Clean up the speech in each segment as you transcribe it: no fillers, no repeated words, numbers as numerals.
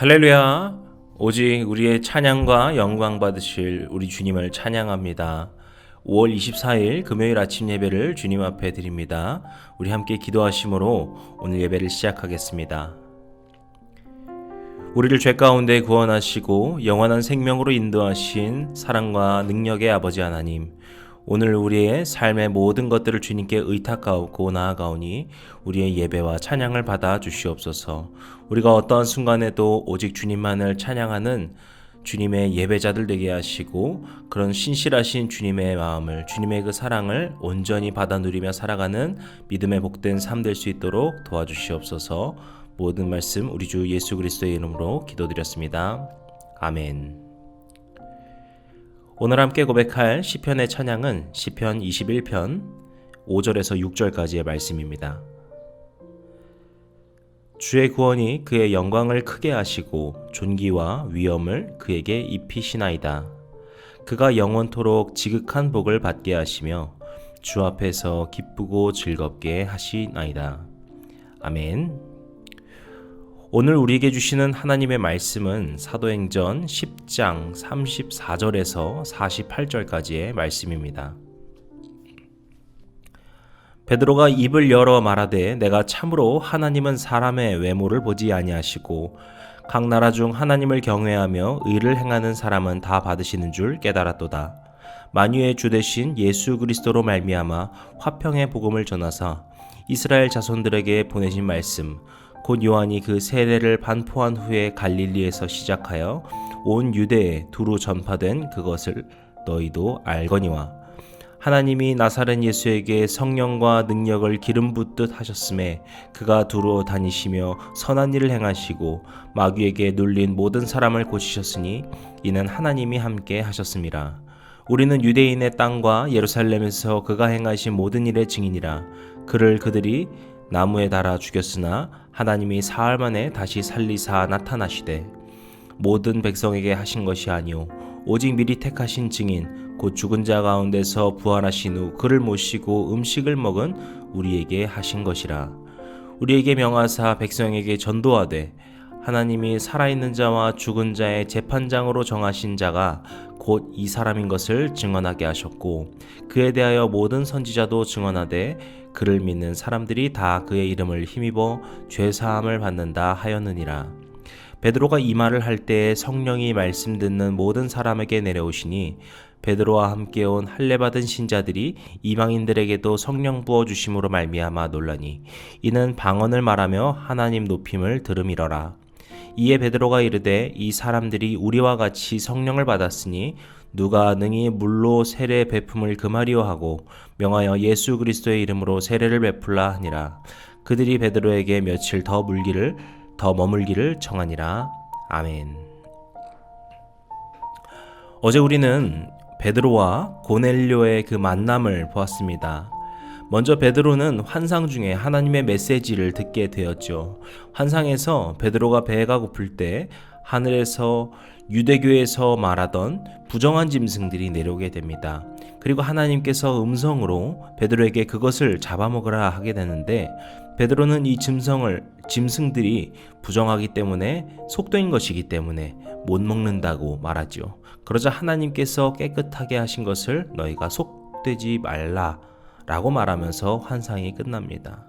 할렐루야. 오직 우리의 찬양과 영광 받으실 우리 주님을 찬양합니다. 5월 24일 금요일 아침 예배를 주님 앞에 드립니다. 우리 함께 기도하심으로 오늘 예배를 시작하겠습니다. 우리를 죄 가운데 구원하시고 영원한 생명으로 인도하신 사랑과 능력의 아버지 하나님, 오늘 우리의 삶의 모든 것들을 주님께 의탁하고 나아가오니 우리의 예배와 찬양을 받아 주시옵소서. 우리가 어떠한 순간에도 오직 주님만을 찬양하는 주님의 예배자들 되게 하시고, 그런 신실하신 주님의 마음을, 주님의 그 사랑을 온전히 받아 누리며 살아가는 믿음의 복된 삶 될 수 있도록 도와주시옵소서. 모든 말씀 우리 주 예수 그리스도의 이름으로 기도드렸습니다. 아멘. 오늘 함께 고백할 시편의 찬양은 시편 21편 5절에서 6절까지의 말씀입니다. 주의 구원이 그의 영광을 크게 하시고 존귀와 위엄을 그에게 입히시나이다. 그가 영원토록 지극한 복을 받게 하시며 주 앞에서 기쁘고 즐겁게 하시나이다. 아멘. 오늘 우리에게 주시는 하나님의 말씀은 사도행전 10장 34절에서 48절까지의 말씀입니다. 베드로가 입을 열어 말하되 내가 참으로 하나님은 사람의 외모를 보지 아니하시고 각 나라 중 하나님을 경외하며 의를 행하는 사람은 다 받으시는 줄 깨달았도다. 만유의 주 되신 예수 그리스도로 말미암아 화평의 복음을 전하사 이스라엘 자손들에게 보내신 말씀 곧 요한이 그 세례를 반포한 후에 갈릴리에서 시작하여 온 유대에 두루 전파된 그것을 너희도 알거니와 하나님이 나사렛 예수에게 성령과 능력을 기름 붓듯 하셨음에 그가 두루 다니시며 선한 일을 행하시고 마귀에게 눌린 모든 사람을 고치셨으니 이는 하나님이 함께 하셨음이라. 우리는 유대인의 땅과 예루살렘에서 그가 행하신 모든 일의 증인이라. 그를 그들이 나무에 달아 죽였으나 하나님이 사흘 만에 다시 살리사 나타나시되 모든 백성에게 하신 것이 아니오 오직 미리 택하신 증인 곧 죽은 자 가운데서 부활하신 후 그를 모시고 음식을 먹은 우리에게 하신 것이라. 우리에게 명하사 백성에게 전도하되 하나님이 살아있는 자와 죽은 자의 재판장으로 정하신 자가 곧 이 사람인 것을 증언하게 하셨고 그에 대하여 모든 선지자도 증언하되 그를 믿는 사람들이 다 그의 이름을 힘입어 죄사함을 받는다 하였느니라. 베드로가 이 말을 할 때에 성령이 말씀 듣는 모든 사람에게 내려오시니 베드로와 함께 온 할례받은 신자들이 이방인들에게도 성령 부어 주심으로 말미암아 놀라니 이는 방언을 말하며 하나님 높임을 들음이러라. 이에 베드로가 이르되 이 사람들이 우리와 같이 성령을 받았으니 누가 능히 물로 세례 베품을 금하리요 하고 명하여 예수 그리스도의 이름으로 세례를 베풀라 하니라. 그들이 베드로에게 며칠 더 머물기를 청하니라. 아멘. 어제 우리는 베드로와 고넬료의 그 만남을 보았습니다. 먼저 베드로는 환상 중에 하나님의 메시지를 듣게 되었죠. 환상에서 베드로가 배가 고플 때 하늘에서 유대교에서 말하던 부정한 짐승들이 내려오게 됩니다. 그리고 하나님께서 음성으로 베드로에게 그것을 잡아먹으라 하게 되는데 베드로는 이 짐승들이 부정하기 때문에 속도인 것이기 때문에 못 먹는다고 말하죠. 그러자 하나님께서 깨끗하게 하신 것을 너희가 속되지 말라 라고 말하면서 환상이 끝납니다.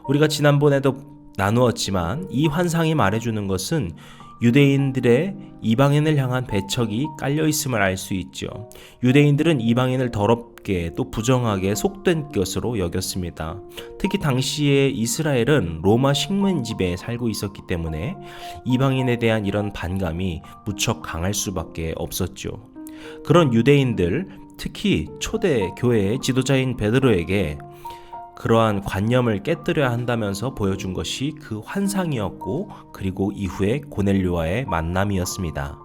우리가 지난번에도 나누었지만 이 환상이 말해주는 것은 유대인들의 이방인을 향한 배척이 깔려있음을 알 수 있죠. 유대인들은 이방인을 더럽게 또 부정하게 속된 것으로 여겼습니다. 특히 당시에 이스라엘은 로마 식민지배에 살고 있었기 때문에 이방인에 대한 이런 반감이 무척 강할 수밖에 없었죠. 그런 유대인들, 특히 초대 교회의 지도자인 베드로에게 그러한 관념을 깨뜨려야 한다면서 보여준 것이 그 환상이었고 그리고 이후에 고넬료와의 만남이었습니다.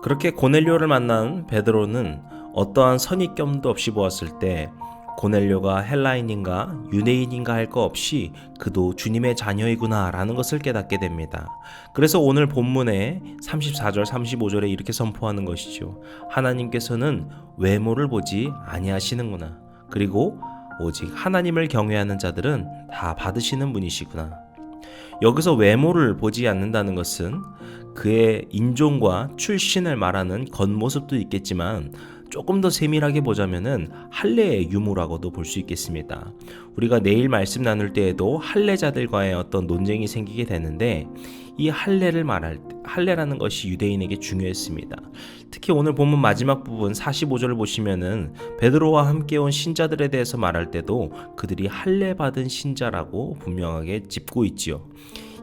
그렇게 고넬료를 만난 베드로는 어떠한 선입견도 없이 보았을 때 고넬료가 헬라인인가 유대인인가 할 거 없이 그도 주님의 자녀이구나 라는 것을 깨닫게 됩니다. 그래서 오늘 본문에 34절 35절에 이렇게 선포하는 것이죠. 하나님께서는 외모를 보지 아니하시는구나. 그리고 오직 하나님을 경외하는 자들은 다 받으시는 분이시구나. 여기서 외모를 보지 않는다는 것은 그의 인종과 출신을 말하는 겉모습도 있겠지만 조금 더 세밀하게 보자면은 할례의 유무라고도 볼 수 있겠습니다. 우리가 내일 말씀 나눌 때에도 할례자들과의 어떤 논쟁이 생기게 되는데 이 할례를 말할 때 할례라는 것이 유대인에게 중요했습니다. 특히 오늘 본문 마지막 부분 45절을 보시면은 베드로와 함께 온 신자들에 대해서 말할 때도 그들이 할례 받은 신자라고 분명하게 짚고 있지요.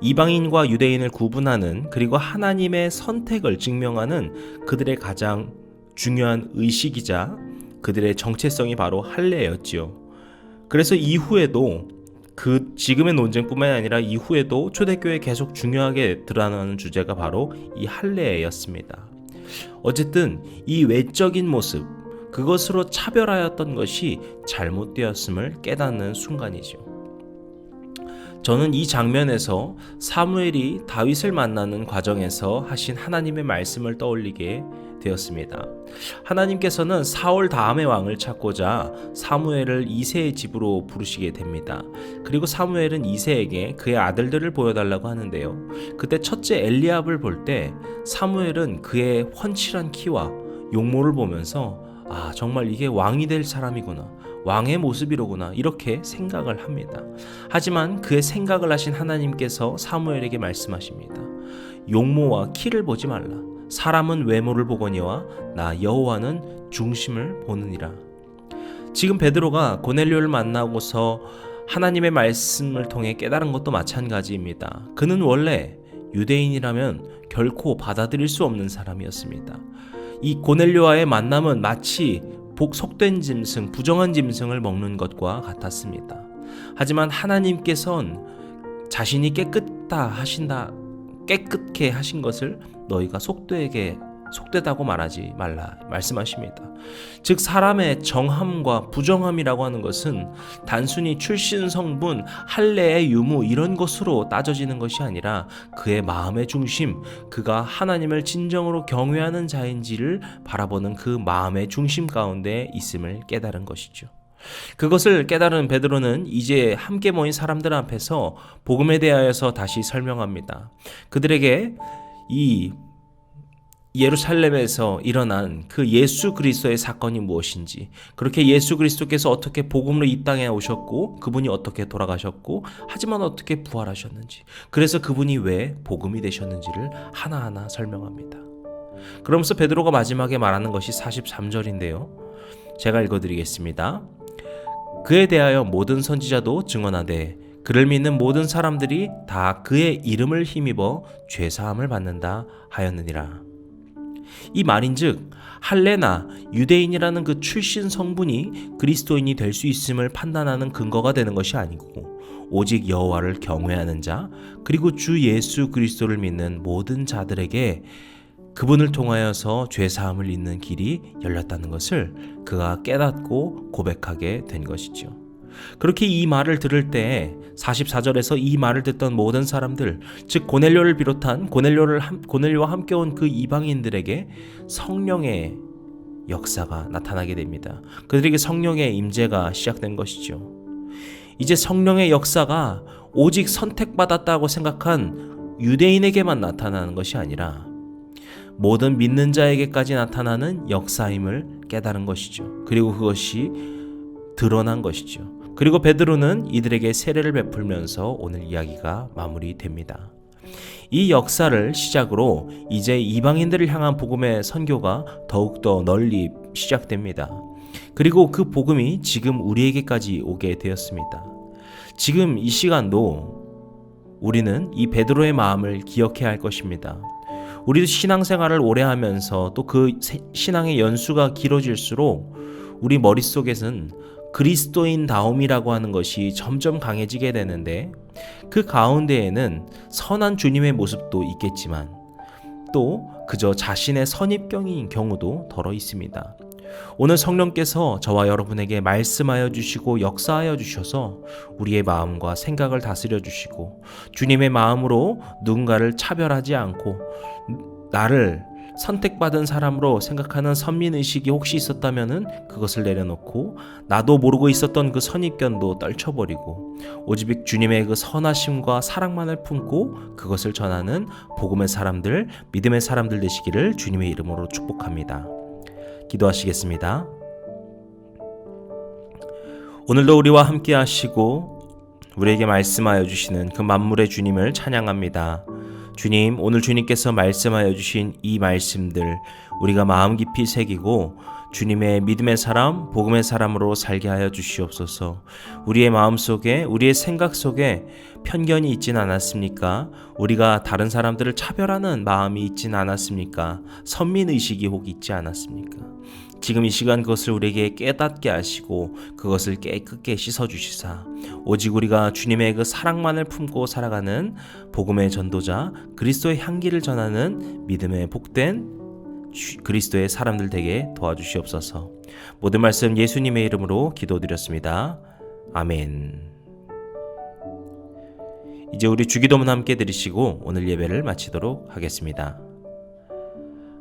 이방인과 유대인을 구분하는 그리고 하나님의 선택을 증명하는 그들의 가장 중요한 의식이자 그들의 정체성이 바로 할례였지요. 그래서 이후에도 그 지금의 논쟁뿐만 아니라 이후에도 초대교회에 계속 중요하게 드러나는 주제가 바로 이 할례였습니다. 어쨌든 이 외적인 모습 그것으로 차별하였던 것이 잘못되었음을 깨닫는 순간이죠. 저는 이 장면에서 사무엘이 다윗을 만나는 과정에서 하신 하나님의 말씀을 떠올리게 되었습니다. 하나님께서는 사울 다음의 왕을 찾고자 사무엘을 이새의 집으로 부르시게 됩니다. 그리고 사무엘은 이새에게 그의 아들들을 보여달라고 하는데요. 그때 첫째 엘리압을 볼 때 사무엘은 그의 훤칠한 키와 용모를 보면서 정말 이게 왕이 될 사람이구나, 왕의 모습이로구나 이렇게 생각을 합니다. 하지만 그의 생각을 하신 하나님께서 사무엘에게 말씀하십니다. 용모와 키를 보지 말라. 사람은 외모를 보거니와 나 여호와는 중심을 보느니라. 지금 베드로가 고넬료를 만나고서 하나님의 말씀을 통해 깨달은 것도 마찬가지입니다. 그는 원래 유대인이라면 결코 받아들일 수 없는 사람이었습니다. 이 고넬료와의 만남은 마치 속된 짐승, 부정한 짐승을 먹는 것과 같았습니다. 하지만 하나님께서는 자신이 깨끗게 하신 것을 너희가 속되다고 말하지 말라 말씀하십니다. 즉 사람의 정함과 부정함이라고 하는 것은 단순히 출신, 성분, 할례의 유무 이런 것으로 따져지는 것이 아니라 그의 마음의 중심, 그가 하나님을 진정으로 경외하는 자인지를 바라보는 그 마음의 중심 가운데 있음을 깨달은 것이죠. 그것을 깨달은 베드로는 이제 함께 모인 사람들 앞에서 복음에 대하여서 다시 설명합니다. 그들에게 이 예루살렘에서 일어난 그 예수 그리스도의 사건이 무엇인지, 그렇게 예수 그리스도께서 어떻게 복음으로 이 땅에 오셨고 그분이 어떻게 돌아가셨고 하지만 어떻게 부활하셨는지, 그래서 그분이 왜 복음이 되셨는지를 하나하나 설명합니다. 그러면서 베드로가 마지막에 말하는 것이 43절인데요. 제가 읽어드리겠습니다. 그에 대하여 모든 선지자도 증언하되 그를 믿는 모든 사람들이 다 그의 이름을 힘입어 죄사함을 받는다 하였느니라. 이 말인즉 할례나 유대인이라는 그 출신 성분이 그리스도인이 될 수 있음을 판단하는 근거가 되는 것이 아니고 오직 여호와를 경외하는 자 그리고 주 예수 그리스도를 믿는 모든 자들에게 그분을 통하여서 죄사함을 잇는 길이 열렸다는 것을 그가 깨닫고 고백하게 된 것이죠. 그렇게 이 말을 들을 때 44절에서 이 말을 듣던 모든 사람들, 즉 고넬료를 비롯한 고넬료와 함께 온 그 이방인들에게 성령의 역사가 나타나게 됩니다. 그들에게 성령의 임재가 시작된 것이죠. 이제 성령의 역사가 오직 선택받았다고 생각한 유대인에게만 나타나는 것이 아니라 모든 믿는 자에게까지 나타나는 역사임을 깨달은 것이죠. 그리고 그것이 드러난 것이죠. 그리고 베드로는 이들에게 세례를 베풀면서 오늘 이야기가 마무리됩니다. 이 역사를 시작으로 이제 이방인들을 향한 복음의 선교가 더욱더 널리 시작됩니다. 그리고 그 복음이 지금 우리에게까지 오게 되었습니다. 지금 이 시간도 우리는 이 베드로의 마음을 기억해야 할 것입니다. 우리도 신앙생활을 오래 하면서 또 그 신앙의 연수가 길어질수록 우리 머릿속에는 그리스도인다움이라고 하는 것이 점점 강해지게 되는데 그 가운데에는 선한 주님의 모습도 있겠지만 또 그저 자신의 선입견인 경우도 덜어 있습니다. 오늘 성령께서 저와 여러분에게 말씀하여 주시고 역사하여 주셔서 우리의 마음과 생각을 다스려 주시고 주님의 마음으로 누군가를 차별하지 않고 나를 선택받은 사람으로 생각하는 선민의식이 혹시 있었다면은 그것을 내려놓고 나도 모르고 있었던 그 선입견도 떨쳐버리고 오직 주님의 그 선하심과 사랑만을 품고 그것을 전하는 복음의 사람들, 믿음의 사람들 되시기를 주님의 이름으로 축복합니다. 기도하시겠습니다. 오늘도 우리와 함께 하시고 우리에게 말씀하여 주시는 그 만물의 주님을 찬양합니다. 주님, 오늘 주님께서 말씀하여 주신 이 말씀들 우리가 마음 깊이 새기고 주님의 믿음의 사람, 복음의 사람으로 살게 하여 주시옵소서. 우리의 마음속에, 우리의 생각 속에 편견이 있진 않았습니까? 우리가 다른 사람들을 차별하는 마음이 있진 않았습니까? 선민의식이 혹 있지 않았습니까? 지금 이 시간 그것을 우리에게 깨닫게 하시고 그것을 깨끗게 씻어주시사 오직 우리가 주님의 그 사랑만을 품고 살아가는 복음의 전도자, 그리스도의 향기를 전하는 믿음의 복된 그리스도의 사람들 되게 도와주시옵소서. 모든 말씀 예수님의 이름으로 기도드렸습니다. 아멘. 이제 우리 주기도문 함께 드리시고 오늘 예배를 마치도록 하겠습니다.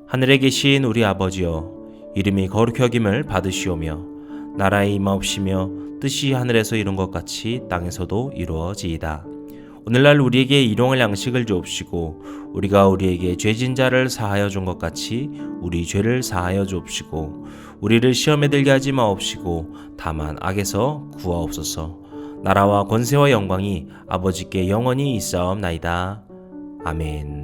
하늘에 계신 우리 아버지여, 이름이 거룩히 여김을 받으시오며 나라의 임하옵시며 뜻이 하늘에서 이룬 것 같이 땅에서도 이루어지이다. 오늘날 우리에게 일용할 양식을 주옵시고 우리가 우리에게 죄진 자를 사하여 준 것 같이 우리 죄를 사하여 주옵시고 우리를 시험에 들게 하지 마옵시고 다만 악에서 구하옵소서. 나라와 권세와 영광이 아버지께 영원히 있사옵나이다. 아멘.